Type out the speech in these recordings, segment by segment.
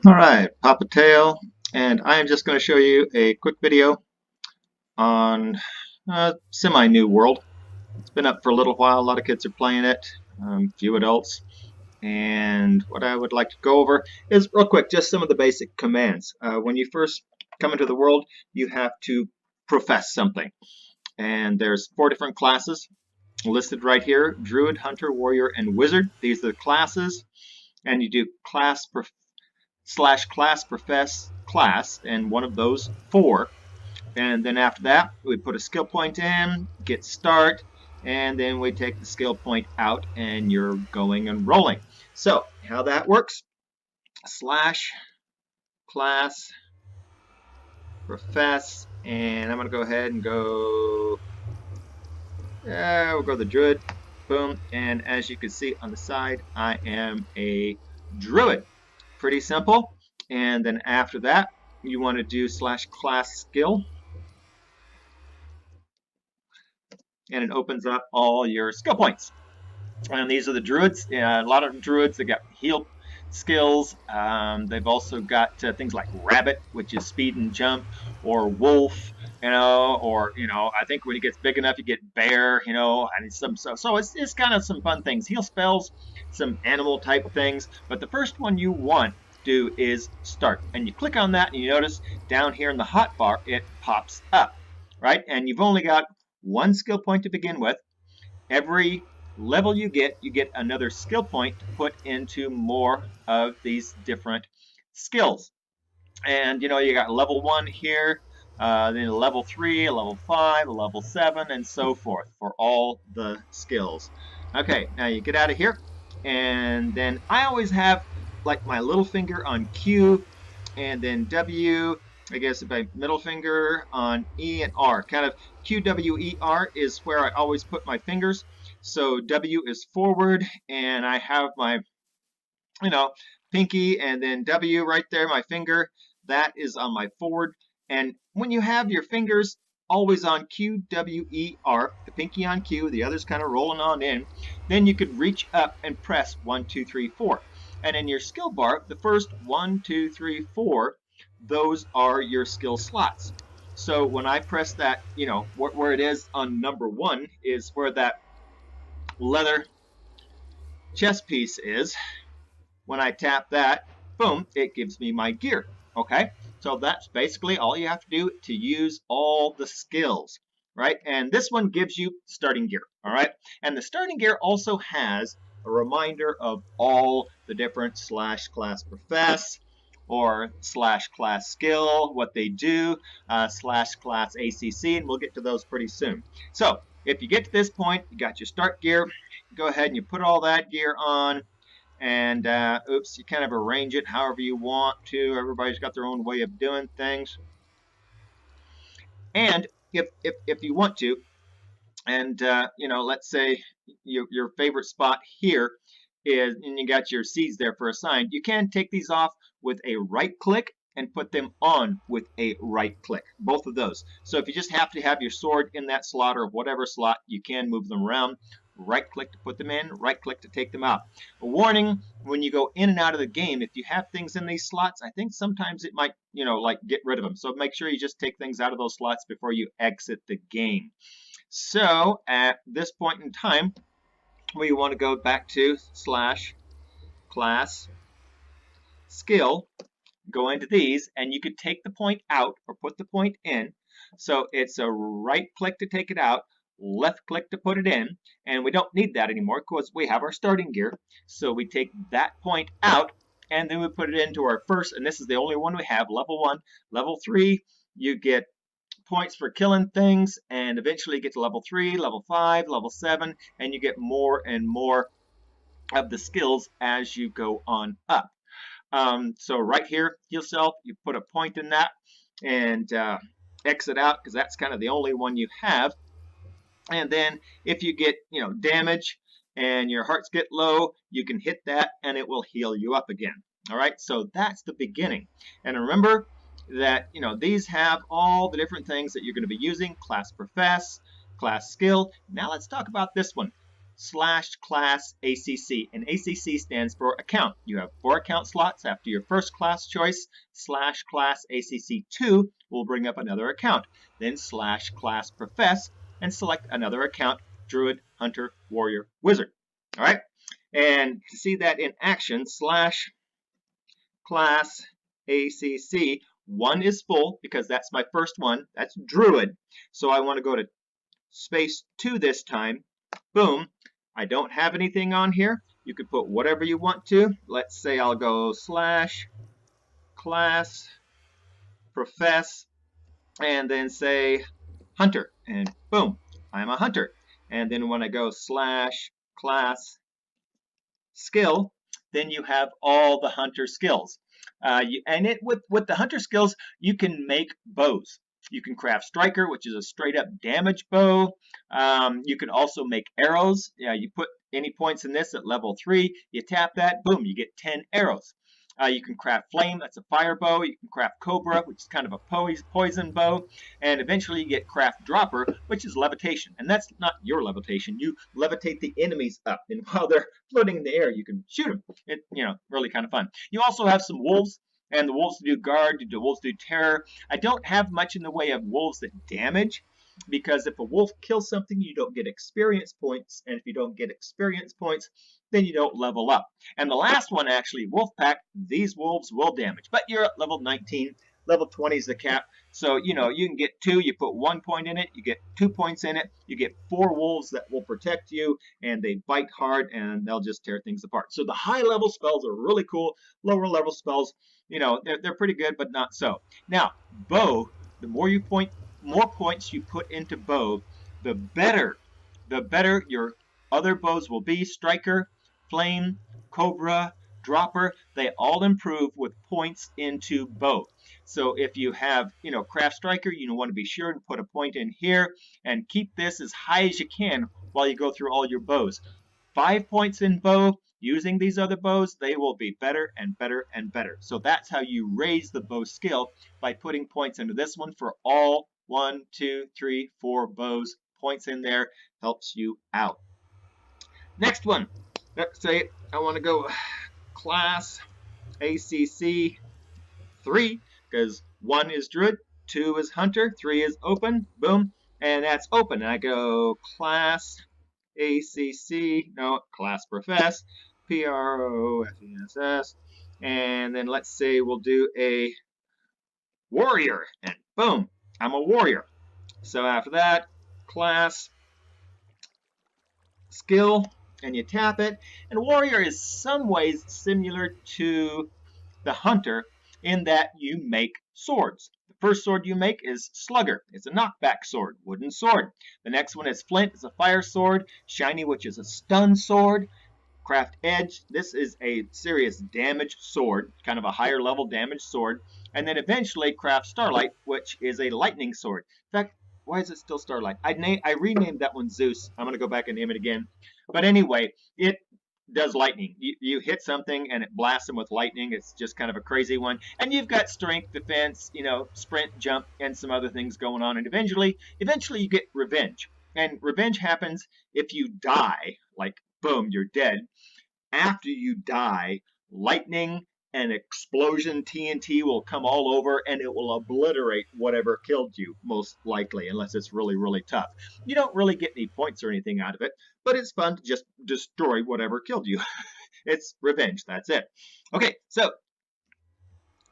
Alright, PapaTale, and I am just going to show you a quick video on a semi-new world. It's been up for a little while, a lot of kids are playing it, few adults, and what I would like to go over is real quick, just some of the basic commands. When you first come into the world, you have to profess something, and there's 4 different classes listed right here: Druid, Hunter, Warrior, and Wizard. These are the classes, and you do class profess class and one of those 4, and then after that we put a skill point in, get start, and then we take the skill point out and you're going and rolling. So how that works: slash class profess, and I'm gonna go ahead and go we'll go the druid, boom, and as you can see on the side I am a druid. Pretty simple. And then after that you want to do slash class skill, and it opens up all your skill points. And these are the druids. A lot of druids, they got heal skills. They've also got things like rabbit, which is speed and jump, or wolf, or I think when it gets big enough, you get bear, and some so it's kind of some fun things. Heal spells, some animal type things. But the first one you want to do is start, and you click on that, and you notice down here in the hotbar it pops up, right? And you've only got 1 skill point to begin with. Every level you get another skill point to put into more of these different skills. And you got level 1 here, then level 3, a level 5, a level 7, and so forth for all the skills. Okay, now you get out of here, and then I always have like my little finger on Q, and then W, I guess my middle finger on E and R. Kind of Q, W, E, R is where I always put my fingers. So W is forward, and I have my, pinky, and then W right there, my finger, that is on my forward. And when you have your fingers always on Q, W, E, R, the pinky on Q, the others kind of rolling on in, then you could reach up and press 1, 2, 3, 4. And in your skill bar, the first 1, 2, 3, 4, those are your skill slots. So when I press that, where it is on number 1 is where that leather chest piece is. When I tap that, boom, it gives me my gear. Okay, so that's basically all you have to do to use all the skills, right? And this one gives you starting gear, all right? And the starting gear also has a reminder of all the different slash class profess or slash class skill, what they do, slash class ACC, and we'll get to those pretty soon. So if you get to this point, you got your start gear, go ahead and you put all that gear on, and oops, you kind of arrange it however you want to. Everybody's got their own way of doing things. And if you want to, and let's say your favorite spot here is, and you got your seeds there for a sign, you can take these off with a right click and put them on with a right click, both of those. So if you just have to have your sword in that slot or whatever slot, you can move them around. Right click to put them in, right click to take them out. A warning: when you go in and out of the game, if you have things in these slots, I think sometimes it might, like get rid of them. So make sure you just take things out of those slots before you exit the game. So at this point in time, we want to go back to slash class skill, go into these, and you could take the point out or put the point in. So it's a right click to take it out, left click to put it in, and we don't need that anymore because we have our starting gear. So we take that point out, and then we put it into our first, and this is the only one we have, level 1. Level 3, you get points for killing things, and eventually you get to level 3, level 5, level 7, and you get more and more of the skills as you go on up. So right here, heal self, you put a point in that, and exit out because that's kind of the only one you have. And then if you get damage and your hearts get low, you can hit that and it will heal you up again. All right, so that's the beginning. And remember that these have all the different things that you're going to be using: class profess, class skill. Now let's talk about this one: /class ACC, and ACC stands for account. You have 4 account slots after your first class choice. /class ACC2 will bring up another account. Then /class profess and select another account: Druid, Hunter, Warrior, Wizard. All right, and to see that in action, /class ACC, 1 is full because that's my first one. That's Druid. So I want to go to space 2 this time. Boom. I don't have anything on here. You could put whatever you want to. Let's say I'll go /class profess and then say Hunter, and boom, I'm a Hunter. And then when I go /class skill, then you have all the Hunter skills. With the Hunter skills, you can make bows. You can craft Striker, which is a straight up damage bow. You can also make arrows. You put any points in this at level 3, you tap that, boom, you get 10 arrows. You can craft Flame, that's a fire bow. You can craft Cobra, which is kind of a poison bow. And eventually you get craft Dropper, which is levitation. And that's not your levitation. You levitate the enemies up. And while they're floating in the air, you can shoot them. It's, really kind of fun. You also have some wolves. And the wolves do guard, the wolves do terror. I don't have much in the way of wolves that damage, because if a wolf kills something, you don't get experience points. And if you don't get experience points, then you don't level up. And the last one, actually, Wolf Pack, these wolves will damage. But you're at level 19. Level 20 is the cap. So, you can get 2. You put 1 point in it. You get 2 points in it. You get 4 wolves that will protect you. And they bite hard, and they'll just tear things apart. So the high-level spells are really cool. Lower-level spells, they're pretty good, but not so. Now, bow, the more points you put into bow, the better your other bows will be. Striker, Flame, Cobra, Dropper, they all improve with points into bow. So if you have, Craft Striker, you want to be sure to put a point in here and keep this as high as you can while you go through all your bows. 5 points in bow. Using these other bows, they will be better and better and better. So that's how you raise the bow skill, by putting points into this one for all 1, 2, 3, 4 bows. Points in there helps you out. Next one. Let's say I want to go class ACC 3, because 1 is Druid, 2 is Hunter, 3 is open. Boom. And that's open. And I go class ACC, class profess, PROFESS, and then let's say we'll do a warrior, and boom, I'm a warrior. So after that, class skill, and you tap it, and warrior is some ways similar to the hunter in that you make swords. The first sword you make is Slugger. It's a knockback sword, wooden sword. The next one is Flint. It's a fire sword. Shiny, which is a stun sword. Craft Edge. This is a serious damage sword, kind of a higher level damage sword. And then eventually craft Starlight, which is a lightning sword. In fact, why is it still Starlight? I renamed that one Zeus. I'm going to go back and name it again. But anyway, it does lightning. You hit something and it blasts them with lightning. It's just kind of a crazy one. And you've got strength, defense, sprint, jump, and some other things going on. And eventually you get revenge. And revenge happens if you die. Like, boom, you're dead. After you die, lightning and explosion TNT will come all over, and it will obliterate whatever killed you, most likely, unless it's really, really tough. You don't really get any points or anything out of it, but it's fun to just destroy whatever killed you. It's revenge. That's it. Okay, so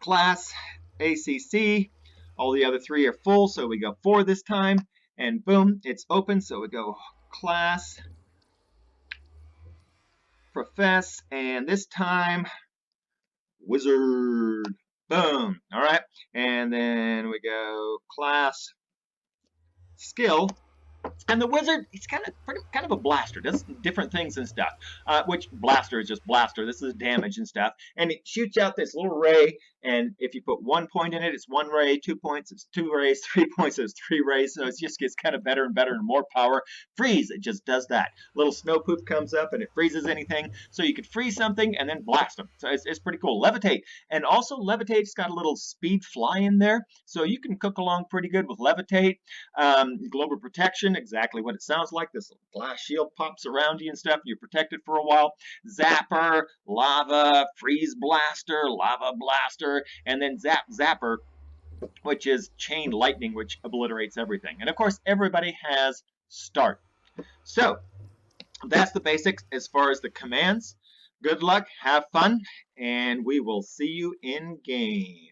class ACC. All the other 3 are full, so we go 4 this time, and boom, it's open. So we go class profess, and this time wizard. Boom. All right, and then we go class skill. And the wizard, he's kind of a blaster, does different things and stuff. Which blaster is just blaster. This is damage and stuff. And it shoots out this little ray, And if you put 1 point in it, it's 1 ray, 2 points, it's 2 rays, 3 points, it's 3 rays. So it just gets kind of better and better and more power. Freeze, it just does that. Little snow poop comes up and it freezes anything. So you could freeze something and then blast them. So it's pretty cool. Levitate. And also Levitate's got a little speed fly in there. So you can cook along pretty good with Levitate. Global protection, exactly what it sounds like. This glass shield pops around you and stuff. You're protected for a while. Zapper, lava, freeze blaster, lava blaster, and then zapper, which is chain lightning, which obliterates everything. And of course, everybody has start. So that's the basics as far as the commands. Good luck, have fun, and we will see you in game.